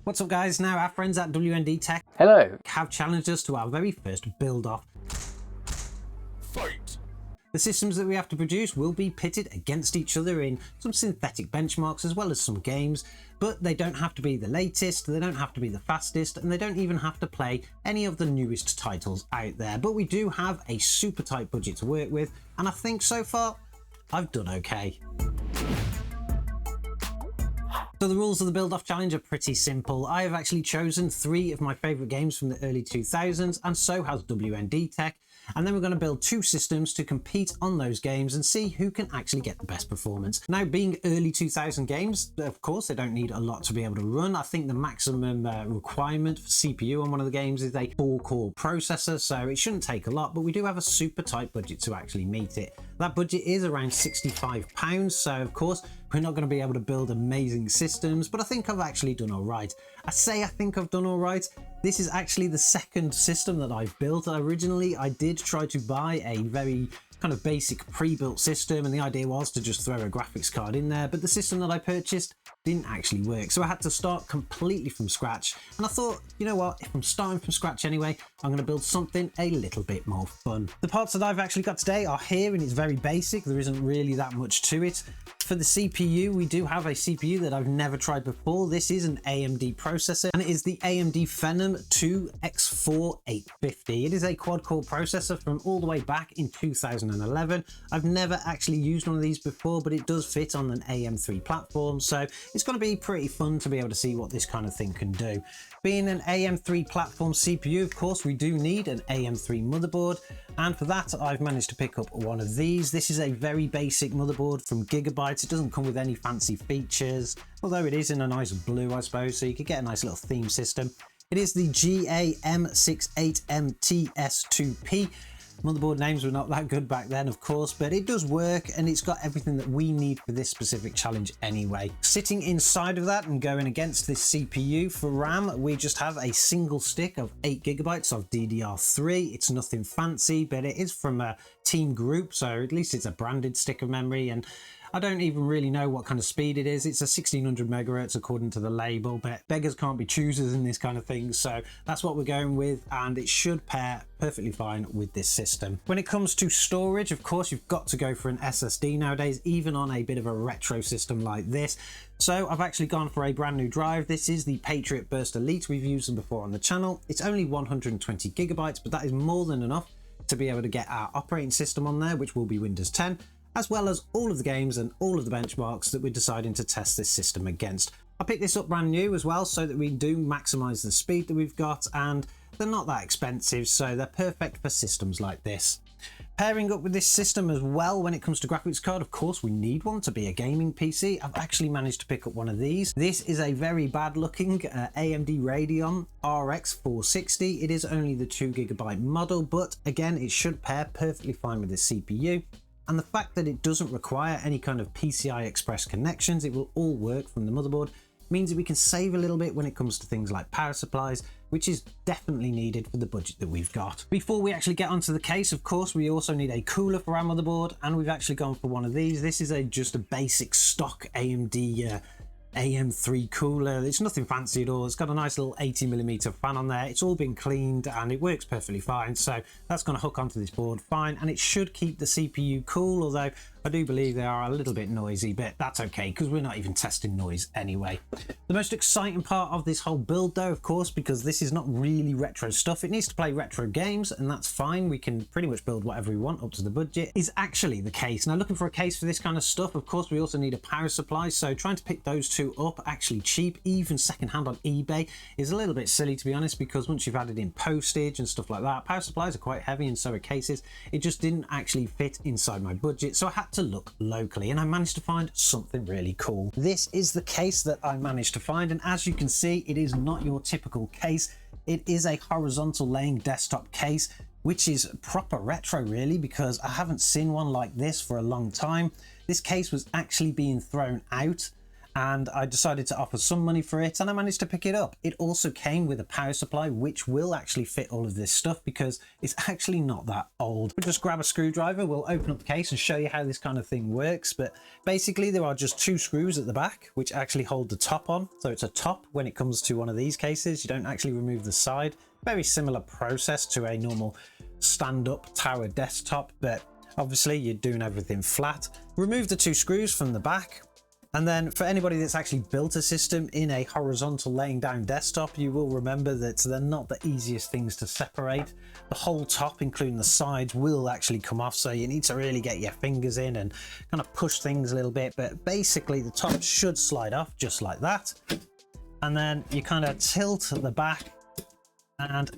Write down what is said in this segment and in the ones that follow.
What's up guys, now our friends at WND Tech Hello. have challenged us to our very first build-off. Fight! The systems that we have to produce will be pitted against each other in some synthetic benchmarks as well as some games, but they don't have to be the latest, they don't have to be the fastest, and they don't even have to play any of the newest titles out there. But we do have a super tight budget to work with, and I think so far I've done okay. So the rules of the build-off challenge are pretty simple. I have actually chosen 3 of my favourite games from the early 2000s, and so has WND Tech. And then we're going to build 2 systems to compete on those games and see who can actually get the best performance. Now, being early 2000 games, of course, they don't need a lot to be able to run. I think the maximum requirement for CPU on one of the games is a 4-core processor, so it shouldn't take a lot, but we do have a super tight budget to actually meet it. That budget is around £65, so of course, we're not going to be able to build amazing systems, but I think I've actually done all right. I think I've done all right. This is actually the second system that I've built. Originally, I did try to buy a very kind of basic pre-built system, and the idea was to just throw a graphics card in there, but the system that I purchased didn't actually work, so I had to start completely from scratch. And I thought, you know what, if I'm starting from scratch anyway, I'm going to build something a little bit more fun. The parts that I've actually got today are here, and it's very basic. There isn't really that much to it. For the CPU, we do have a CPU that I've never tried before. This is an AMD processor, and it is the AMD Phenom II X4 850. It is a quad-core processor from all the way back in 2011. I've never actually used one of these before, but it does fit on an AM3 platform, so it's going to be pretty fun to be able to see what this kind of thing can do. Being an AM3 platform CPU, of course, we do need an AM3 motherboard, and for that I've managed to pick up one of these. This is a very basic motherboard from Gigabyte. It doesn't come with any fancy features, although it is in a nice blue, I suppose, so you could get a nice little theme system. It is the GA-M68MT-S2P. Motherboard names were not that good back then, of course, but it does work, and it's got everything that we need for this specific challenge anyway. Sitting inside of that and going against this CPU for RAM, we just have a single stick of 8GB of DDR3. It's nothing fancy, but it is from a Team Group, so at least it's a branded stick of memory, and I don't even really know what kind of speed it is. It's a 1600 megahertz according to the label, but beggars can't be choosers in this kind of thing, so that's what we're going with, and it should pair perfectly fine with this system. When it comes to storage, of course, you've got to go for an SSD nowadays, even on a bit of a retro system like this. So I've actually gone for a brand new drive. This is the Patriot Burst Elite. We've used them before on the channel. It's only 120 gigabytes, but that is more than enough to be able to get our operating system on there, which will be Windows 10. As well as all of the games and all of the benchmarks that we're deciding to test this system against. I picked this up brand new as well, so that we do maximize the speed that we've got, and they're not that expensive, so they're perfect for systems like this. Pairing up with this system as well, when it comes to graphics card, of course we need one to be a gaming PC. I've actually managed to pick up one of these. This is a very bad looking AMD Radeon RX 460. It is only the 2GB model, but again, it should pair perfectly fine with this CPU. And the fact that it doesn't require any kind of PCI Express connections, it will all work from the motherboard, means that we can save a little bit when it comes to things like power supplies, which is definitely needed for the budget that we've got. Before we actually get onto the case, of course, we also need a cooler for our motherboard, and we've actually gone for one of these. This is just a basic stock AMD AM3 cooler. It's nothing fancy at all. It's got a nice little 80mm fan on there. It's all been cleaned and it works perfectly fine, so that's going to hook onto this board fine, and it should keep the CPU cool, although I do believe they are a little bit noisy, but that's okay because we're not even testing noise anyway. The most exciting part of this whole build though, of course, because this is not really retro stuff, it needs to play retro games, and that's fine. We can pretty much build whatever we want up to the budget, is actually the case. Now, looking for a case for this kind of stuff, of course, we also need a power supply, so trying to pick those two up actually cheap, even secondhand on eBay, is a little bit silly, to be honest, because once you've added in postage and stuff like that, power supplies are quite heavy and so are cases. It just didn't actually fit inside my budget, so I had to look locally, and I managed to find something really cool. This is the case that I managed to find, and as you can see, it is not your typical case. It is a horizontal laying desktop case, which is proper retro really, because I haven't seen one like this for a long time. This case was actually being thrown out, and I decided to offer some money for it, and I managed to pick it up. It also came with a power supply which will actually fit all of this stuff because it's actually not that old. We'll just grab a screwdriver, we'll open up the case and show you how this kind of thing works. But basically there are just 2 screws at the back which actually hold the top on. So it's a top when it comes to one of these cases. You don't actually remove the side. Very similar process to a normal stand-up tower desktop, but obviously you're doing everything flat. Remove the 2 screws from the back. And then for anybody that's actually built a system in a horizontal laying down desktop, you will remember that they're not the easiest things to separate. The whole top, including the sides, will actually come off, so you need to really get your fingers in and kind of push things a little bit. But basically the top should slide off just like that. And then you kind of tilt at the back and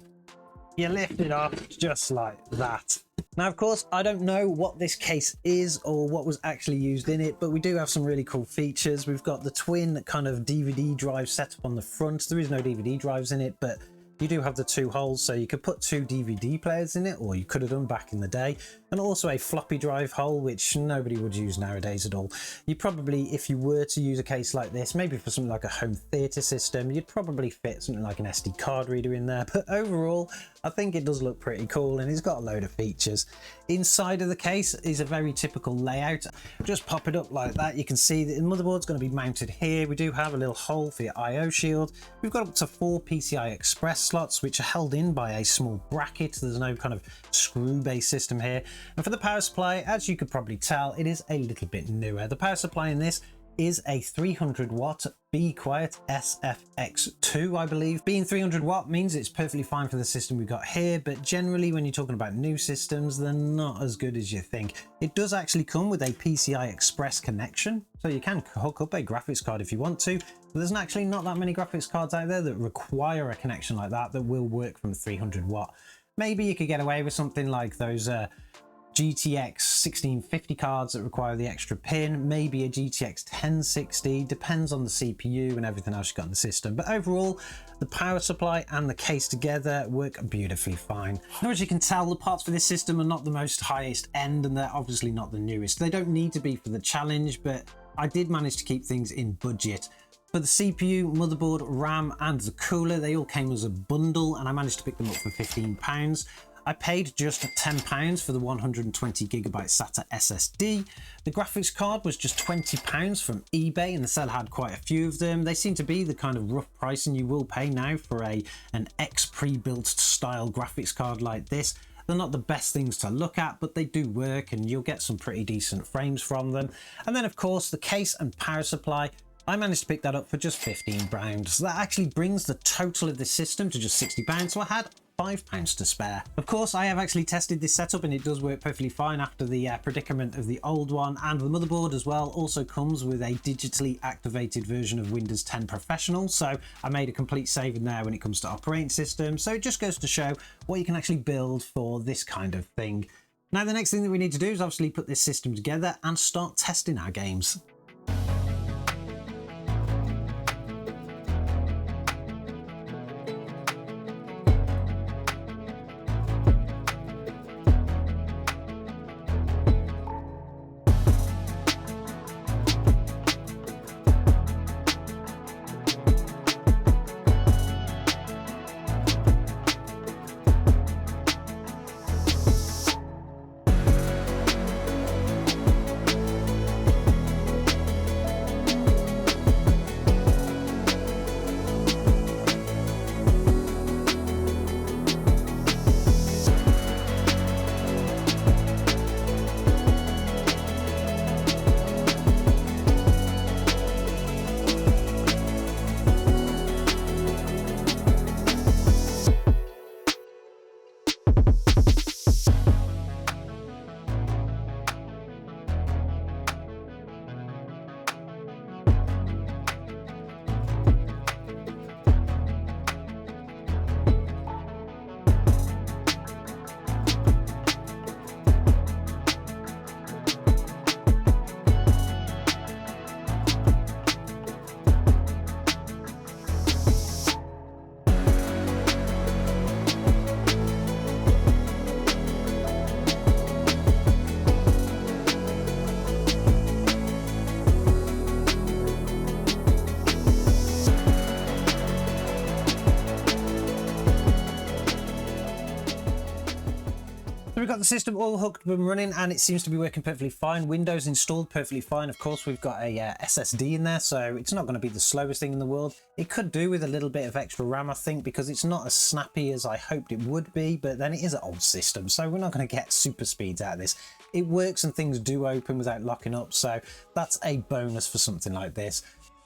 you lift it off just like that. Now, of course, I don't know what this case is or what was actually used in it, but we do have some really cool features. We've got the twin kind of DVD drive setup on the front. There is no DVD drives in it, but you do have the 2 holes, so you could put 2 DVD players in it, or you could have done back in the day. And also a floppy drive hole, which nobody would use nowadays at all. You probably, if you were to use a case like this, maybe for something like a home theater system, you'd probably fit something like an SD card reader in there. But overall, I think it does look pretty cool, and it's got a load of features. Inside of the case is a very typical layout. Just pop it up like that. You can see that the motherboard's going to be mounted here. We do have a little hole for your IO shield. We've got up to 4 PCI Express slots, which are held in by a small bracket. There's no kind of screw-based system here. And for the power supply, as you could probably tell, it is a little bit newer. The power supply in this is a 300 watt BeQuiet SFX2, I believe. Being 300 watt means it's perfectly fine for the system we've got here, but generally when you're talking about new systems, they're not as good as you think. It does actually come with a PCI Express connection, so you can hook up a graphics card if you want to, but there's actually not that many graphics cards out there that require a connection like that will work from 300 watt. Maybe you could get away with something like those GTX 1650 cards that require the extra pin, maybe a GTX 1060, depends on the CPU and everything else you've got in the system. But overall, the power supply and the case together work beautifully fine. Now, as you can tell, the parts for this system are not the most highest end, and they're obviously not the newest. They don't need to be for the challenge, but I did manage to keep things in budget. For the CPU, motherboard, RAM and the cooler, they all came as a bundle, and I managed to pick them up for £15. I paid just £10 for the 120 gigabyte SATA SSD. The graphics card was just £20 from eBay, and the seller had quite a few of them. They seem to be the kind of rough pricing you will pay now for an X pre-built style graphics card like this. They're not the best things to look at, but they do work and you'll get some pretty decent frames from them. And then of course the case and power supply, I managed to pick that up for just £15. So that actually brings the total of this system to just £60. So I had £5 to spare. Of course, I have actually tested this setup and it does work perfectly fine after the predicament of the old one, and the motherboard as well also comes with a digitally activated version of Windows 10 Professional, so I made a complete saving there when it comes to operating systems. So it just goes to show what you can actually build for this kind of thing. Now, the next thing that we need to do is obviously put this system together and start testing our games. So we've got the system all hooked up and running, and it seems to be working perfectly fine. Windows installed perfectly fine. Of course, we've got a SSD in there, so it's not going to be the slowest thing in the world. It could do with a little bit of extra RAM, I think, because it's not as snappy as I hoped it would be, but then it is an old system, so we're not going to get super speeds out of this. It works and things do open without locking up, so that's a bonus for something like this.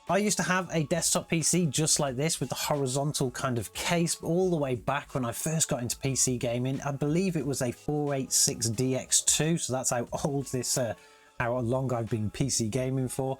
I used to have a desktop PC just like this with the horizontal kind of case all the way back when I first got into PC gaming. I believe it was a 486DX2, so that's how old this, how long I've been PC gaming for.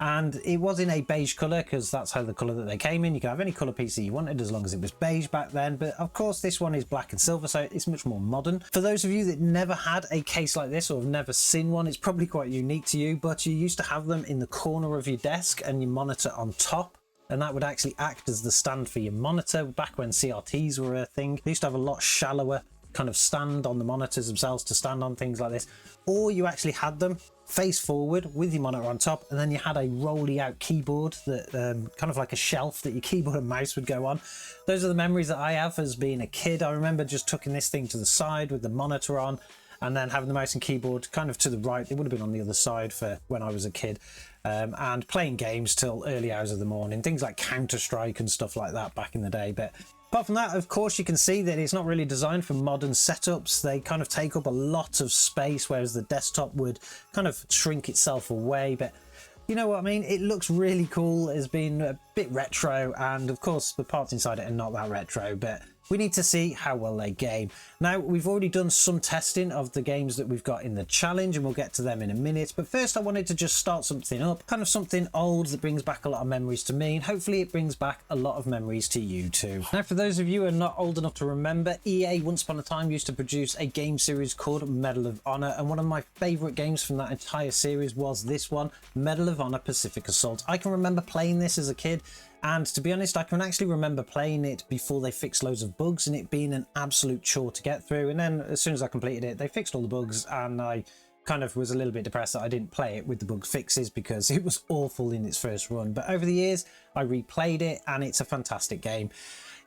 And it was in a beige colour because that's how the colour that they came in. You could have any colour PC you wanted as long as it was beige back then. But of course, this one is black and silver, so it's much more modern. For those of you that never had a case like this or have never seen one, it's probably quite unique to you, but you used to have them in the corner of your desk and your monitor on top. And that would actually act as the stand for your monitor back when CRTs were a thing. They used to have a lot shallower kind of stand on the monitors themselves to stand on things like this. Or you actually had them face forward with your monitor on top, and then you had a rolly out keyboard that kind of like a shelf that your keyboard and mouse would go on. Those are the memories that I have as being a kid. I remember just tucking this thing to the side with the monitor on, and then having the mouse and keyboard kind of to the right. It would have been on the other side for when I was a kid, and playing games till early hours of the morning, things like Counter-Strike and stuff like that back in the day. But apart from that, of course, you can see that it's not really designed for modern setups. They kind of take up a lot of space, whereas the desktop would kind of shrink itself away. But you know what I mean? It looks really cool. It's been a bit retro, and of course the parts inside it are not that retro, but we need to see how well they game. Now, we've already done some testing of the games that we've got in the challenge, and we'll get to them in a minute. But first, I wanted to just start something up, kind of something old that brings back a lot of memories to me, and hopefully it brings back a lot of memories to you too. Now, for those of you who are not old enough to remember, EA once upon a time used to produce a game series called Medal of Honor, and one of my favorite games from that entire series was this one, Medal of Honor Pacific Assault. I can remember playing this as a kid, and to be honest, I can actually remember playing it before they fixed loads of bugs and it being an absolute chore to get through. And then as soon as I completed it, they fixed all the bugs, and I kind of was a little bit depressed that I didn't play it with the bug fixes because it was awful in its first run. But over the years, I replayed it, and it's a fantastic game.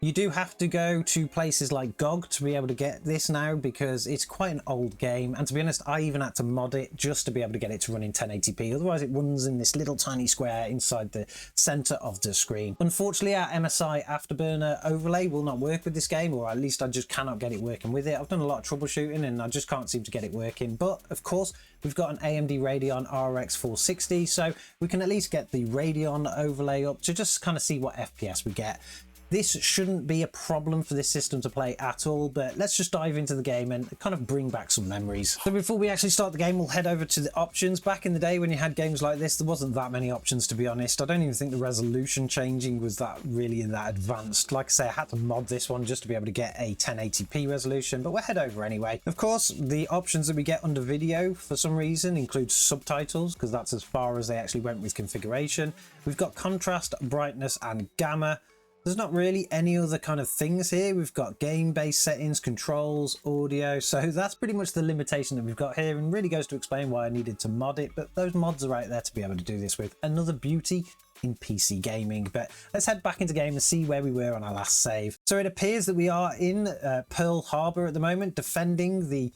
You do have to go to places like GOG to be able to get this now because it's quite an old game, and to be honest, I even had to mod it just to be able to get it to run in 1080p. Otherwise it runs in this little tiny square inside the center of the screen. Unfortunately, our MSI Afterburner overlay will not work with this game, or at least I just cannot get it working with it. I've done a lot of troubleshooting and I just can't seem to get it working, but of course we've got an AMD Radeon RX 460, so we can at least get the Radeon overlay up to just kind of see what FPS we get. This shouldn't be a problem for this system to play at all, but let's just dive into the game and kind of bring back some memories. So before we actually start the game, we'll head over to the options. Back in the day when you had games like this, there wasn't that many options, to be honest. I don't even think the resolution changing was that really that advanced. Like I say, I had to mod this one just to be able to get a 1080p resolution, but we'll head over anyway. Of course, the options that we get under video for some reason include subtitles, because that's as far as they actually went with configuration. We've got contrast, brightness, and gamma. There's not really any other kind of things here. We've got game-based settings, controls, audio. So that's pretty much the limitation that we've got here, and really goes to explain why I needed to mod it. But those mods are right there to be able to do this with. Another beauty in PC gaming. But let's head back into game and see where we were on our last save. So it appears that we are in Pearl Harbor at the moment, defending the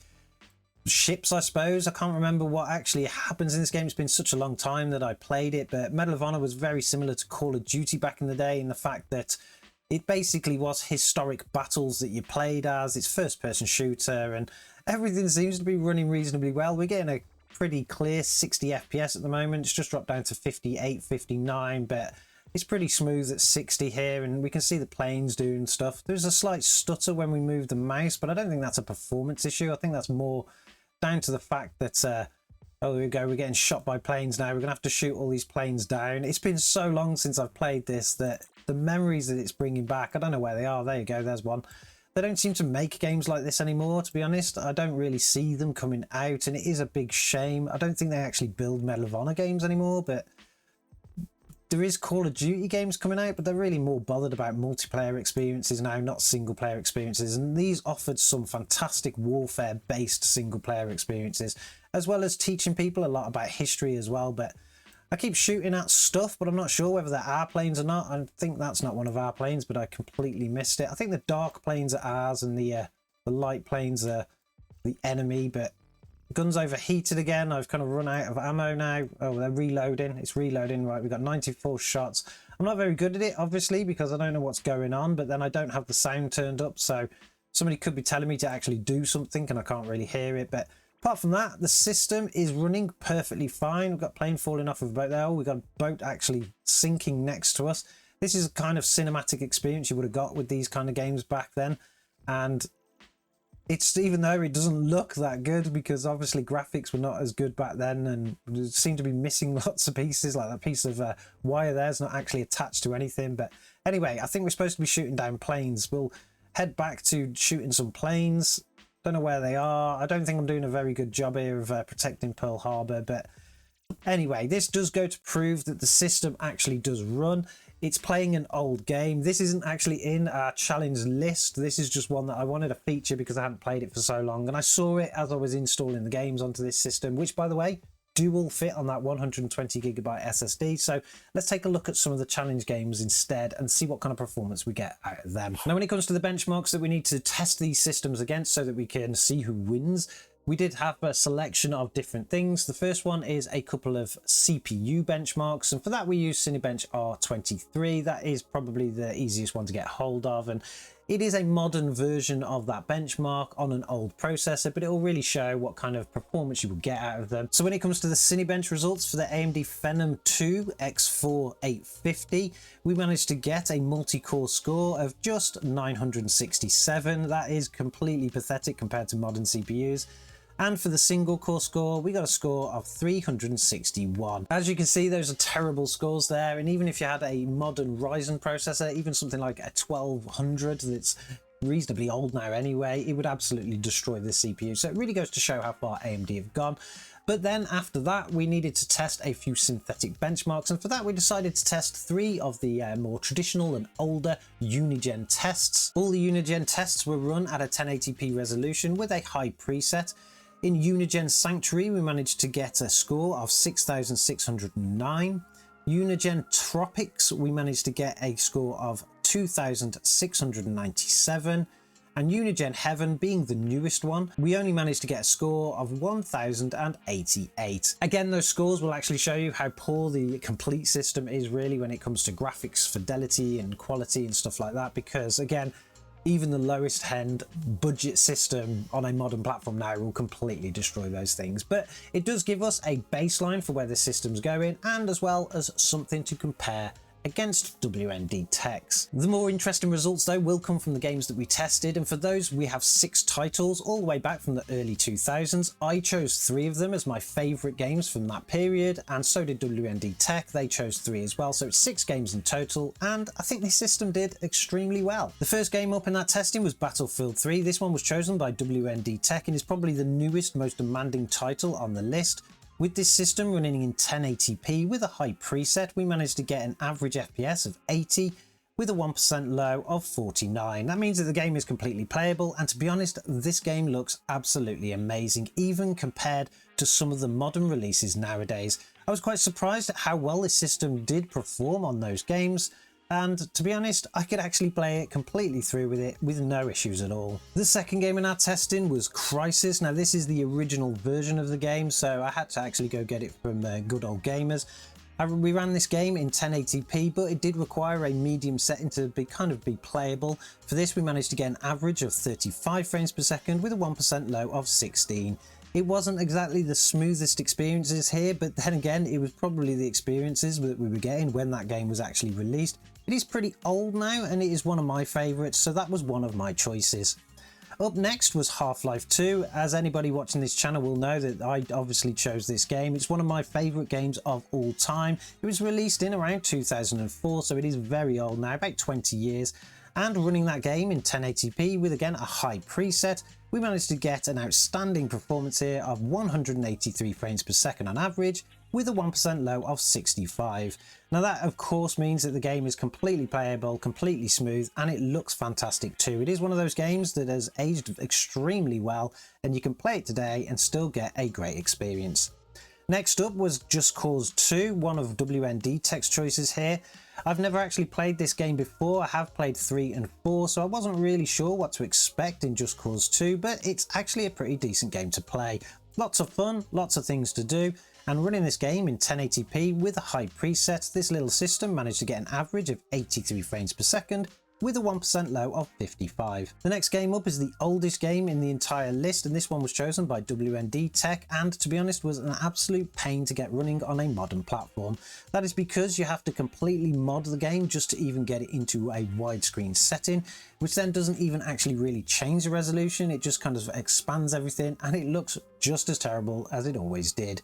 ships, I suppose. I can't remember what actually happens in this game. It's been such a long time that I played it, but Medal of Honor was very similar to Call of Duty back in the day in the fact that it basically was historic battles that you played as. It's first-person shooter, and everything seems to be running reasonably well. We're getting a pretty clear 60 FPS at the moment. It's just dropped down to 58, 59, but it's pretty smooth at 60 here, and we can see the planes doing stuff. There's a slight stutter when we move the mouse, but I don't think that's a performance issue. I think that's more down to the fact that oh, there we go, we're getting shot by planes now. We're gonna have to shoot all these planes down. It's been so long since I've played this that the memories that it's bringing back, I don't know where they are. There you go, there's one. They don't seem to make games like this anymore, to be honest. I don't really see them coming out, and it is a big shame. I don't think they actually build Medal of Honor games anymore, but there is Call of Duty games coming out, but they're really more bothered about multiplayer experiences now, not single player experiences. And these offered some fantastic warfare based single player experiences, as well as teaching people a lot about history as well. But I keep shooting at stuff, but I'm not sure whether they're our planes or not. I think that's not one of our planes, but I completely missed it. I think the dark planes are ours, and the light planes are the enemy, but gun's overheated again. I've kind of run out of ammo now. Oh, they're reloading. It's reloading. Right, we've got 94 shots. I'm not very good at it, obviously, because I don't know what's going on, but then I don't have the sound turned up, so somebody could be telling me to actually do something and I can't really hear it. But apart from that, the system is running perfectly fine. We've got plane falling off of a boat there. Oh, we've got a boat actually sinking next to us. This is a kind of cinematic experience you would have got with these kind of games back then. And it's, even though it doesn't look that good, because obviously graphics were not as good back then and seem to be missing lots of pieces, like that piece of wire there's not actually attached to anything. But anyway, I think we're supposed to be shooting down planes. We'll head back to shooting some planes. Don't know where they are. I don't think I'm doing a very good job here of protecting Pearl Harbor, but anyway, this does go to prove that the system actually does run. It's playing an old game. This isn't actually in our challenge list. This is just one that I wanted to feature because I hadn't played it for so long, and I saw it as I was installing the games onto this system, which, by the way, do all fit on that 120 gigabyte SSD. So let's take a look at some of the challenge games instead and see what kind of performance we get out of them. Now, when it comes to the benchmarks that we need to test these systems against so that we can see who wins, we did have a selection of different things. The first one is a couple of CPU benchmarks, and for that we use Cinebench R23. That is probably the easiest one to get hold of, and it is a modern version of that benchmark on an old processor, but it will really show what kind of performance you will get out of them. So when it comes to the Cinebench results for the AMD Phenom II X4 850, we managed to get a multi-core score of just 967. That is completely pathetic compared to modern CPUs. And for the single core score, we got a score of 361. As you can see, those are terrible scores there. And even if you had a modern Ryzen processor, even something like a 1200 that's reasonably old now anyway, it would absolutely destroy the CPU. So it really goes to show how far AMD have gone. But then after that, we needed to test a few synthetic benchmarks. And for that, we decided to test 3 of the more traditional and older Unigen tests. All the Unigen tests were run at a 1080p resolution with a high preset. In Unigen Sanctuary, we managed to get a score of 6,609. Unigen Tropics, we managed to get a score of 2,697. And Unigen Heaven, being the newest one, we only managed to get a score of 1,088. Again, those scores will actually show you how poor the complete system is really when it comes to graphics fidelity and quality and stuff like that, because again, even the lowest end budget system on a modern platform now will completely destroy those things. But it does give us a baseline for where the system's going, and as well as something to compare against WND techs. The more interesting results though will come from the games that we tested, and for those we have 6 titles all the way back from the early 2000s. I chose 3 of them as my favourite games from that period, and so did WND Tech. They chose 3 as well, so it's 6 games in total, and I think this system did extremely well. The first game up in that testing was Battlefield 3. This one was chosen by WND Tech and is probably the newest, most demanding title on the list. With this system running in 1080p with a high preset, we managed to get an average FPS of 80 with a 1% low of 49. That means that the game is completely playable, and to be honest, this game looks absolutely amazing, even compared to some of the modern releases nowadays. I was quite surprised at how well this system did perform on those games, and to be honest, I could actually play it completely through with it with no issues at all. The second game in our testing was Crysis. Now this is the original version of the game, so I had to actually go get it from Good Old Gamers. We ran this game in 1080p, but it did require a medium setting to be playable. For this, we managed to get an average of 35 frames per second with a 1% low of 16. It wasn't exactly the smoothest experiences here, but then again, it was probably the experiences that we were getting when that game was actually released. It is pretty old now, and it is one of my favourites, so that was one of my choices. Up next was Half-Life 2. As anybody watching this channel will know, that I obviously chose this game. It's one of my favourite games of all time. It was released in around 2004, so it is very old now, about 20 years. And running that game in 1080p with, again, a high preset, we managed to get an outstanding performance here of 183 frames per second on average, with a 1% low of 65. Now that of course means that the game is completely playable, completely smooth, and it looks fantastic too. It is one of those games that has aged extremely well, and you can play it today and still get a great experience. Next up was Just Cause 2, one of WND Tech's choices here. I've never actually played this game before. I have played 3 and 4, so I wasn't really sure what to expect in Just Cause 2, but it's actually a pretty decent game to play. Lots of fun, lots of things to do, and running this game in 1080p with a high preset, this little system managed to get an average of 83 frames per second with a 1% low of 55. The next game up is the oldest game in the entire list, and this one was chosen by WND Tech, and to be honest was an absolute pain to get running on a modern platform. That is because you have to completely mod the game just to even get it into a widescreen setting, which then doesn't even actually really change the resolution. It just kind of expands everything and it looks just as terrible as it always did.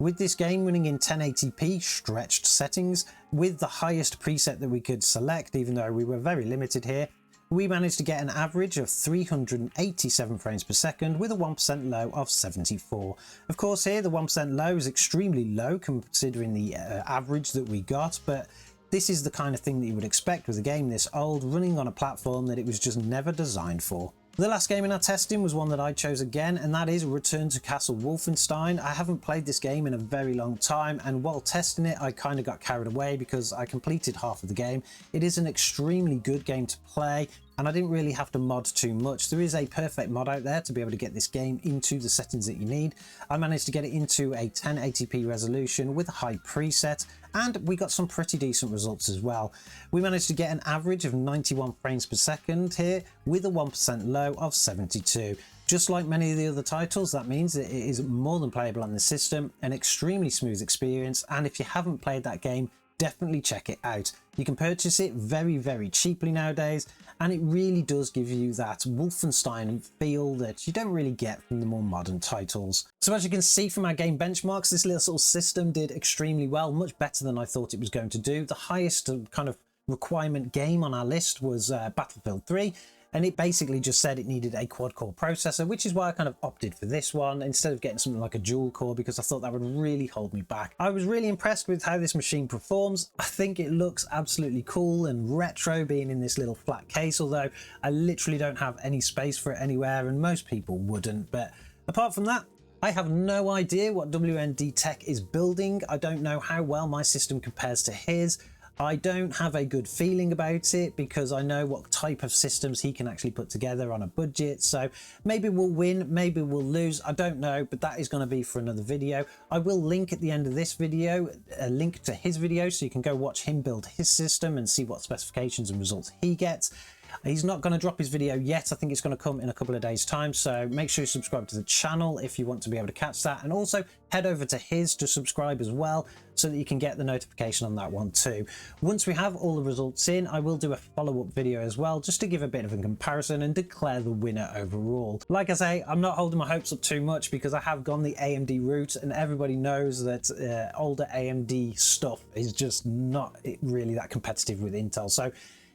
With this game running in 1080p stretched settings with the highest preset that we could select, even though we were very limited here, we managed to get an average of 387 frames per second with a 1% low of 74. Of course here the 1% low is extremely low considering the average that we got, but this is the kind of thing that you would expect with a game this old running on a platform that it was just never designed for. The last game in our testing was one that I chose again, and that is Return to Castle Wolfenstein. I haven't played this game in a very long time, and while testing it I kind of got carried away because I completed half of the game. It is an extremely good game to play, and I didn't really have to mod too much. There is a perfect mod out there to be able to get this game into the settings that you need. I managed to get it into a 1080p resolution with a high preset, and we got some pretty decent results as well. We managed to get an average of 91 frames per second here with a 1% low of 72. Just like many of the other titles, that means that it is more than playable on the system, an extremely smooth experience, and if you haven't played that game, definitely check it out. You can purchase it very, very cheaply nowadays, and it really does give you that Wolfenstein feel that you don't really get from the more modern titles. So as you can see from our game benchmarks, this little sort of system did extremely well, much better than I thought it was going to do. The highest kind of requirement game on our list was Battlefield 3. And it basically just said it needed a quad-core processor, which is why I kind of opted for this one instead of getting something like a dual-core, because I thought that would really hold me back. I was really impressed with how this machine performs. I think it looks absolutely cool and retro being in this little flat case, although I literally don't have any space for it anywhere, and most people wouldn't. But apart from that, I have no idea what WND Tech is building. I don't know how well my system compares to his. I don't have a good feeling about it because I know what type of systems he can actually put together on a budget. So maybe we'll win, maybe we'll lose, I don't know, but that is going to be for another video. I will link at the end of this video a link to his video so you can go watch him build his system and see what specifications and results he gets. He's not going to drop his video yet. I think it's going to come in a couple of days time, so make sure you subscribe to the channel if you want to be able to catch that, and also head over to his to subscribe as well so that you can get the notification on that one too. Once we have all the results in, I will do a follow-up video as well just to give a bit of a comparison and declare the winner overall. Like I say, I'm not holding my hopes up too much because I have gone the AMD route, and everybody knows that older AMD stuff is just not really that competitive with Intel. So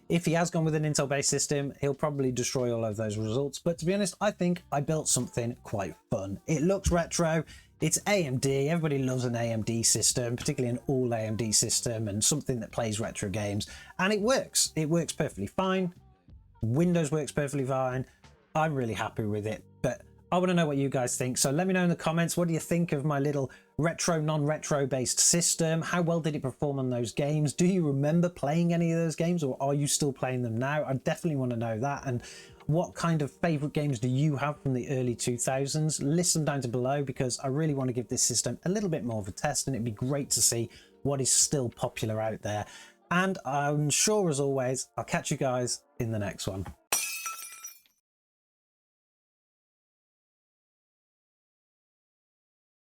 if he has gone with an Intel-based system, he'll probably destroy all of those results. But to be honest, I think I built something quite fun. It looks retro, it's AMD, everybody loves an AMD system, particularly an all AMD system and something that plays retro games. And it works perfectly fine. Windows works perfectly fine. I'm really happy with it, but I want to know what you guys think. So let me know in the comments, what do you think of my little retro, non-retro based system? How well did it perform on those games? Do you remember playing any of those games, or are you still playing them now? I definitely want to know that. And what kind of favorite games do you have from the early 2000s? List them down below because I really want to give this system a little bit more of a test, and it'd be great to see what is still popular out there. And I'm sure, as always, I'll catch you guys in the next one.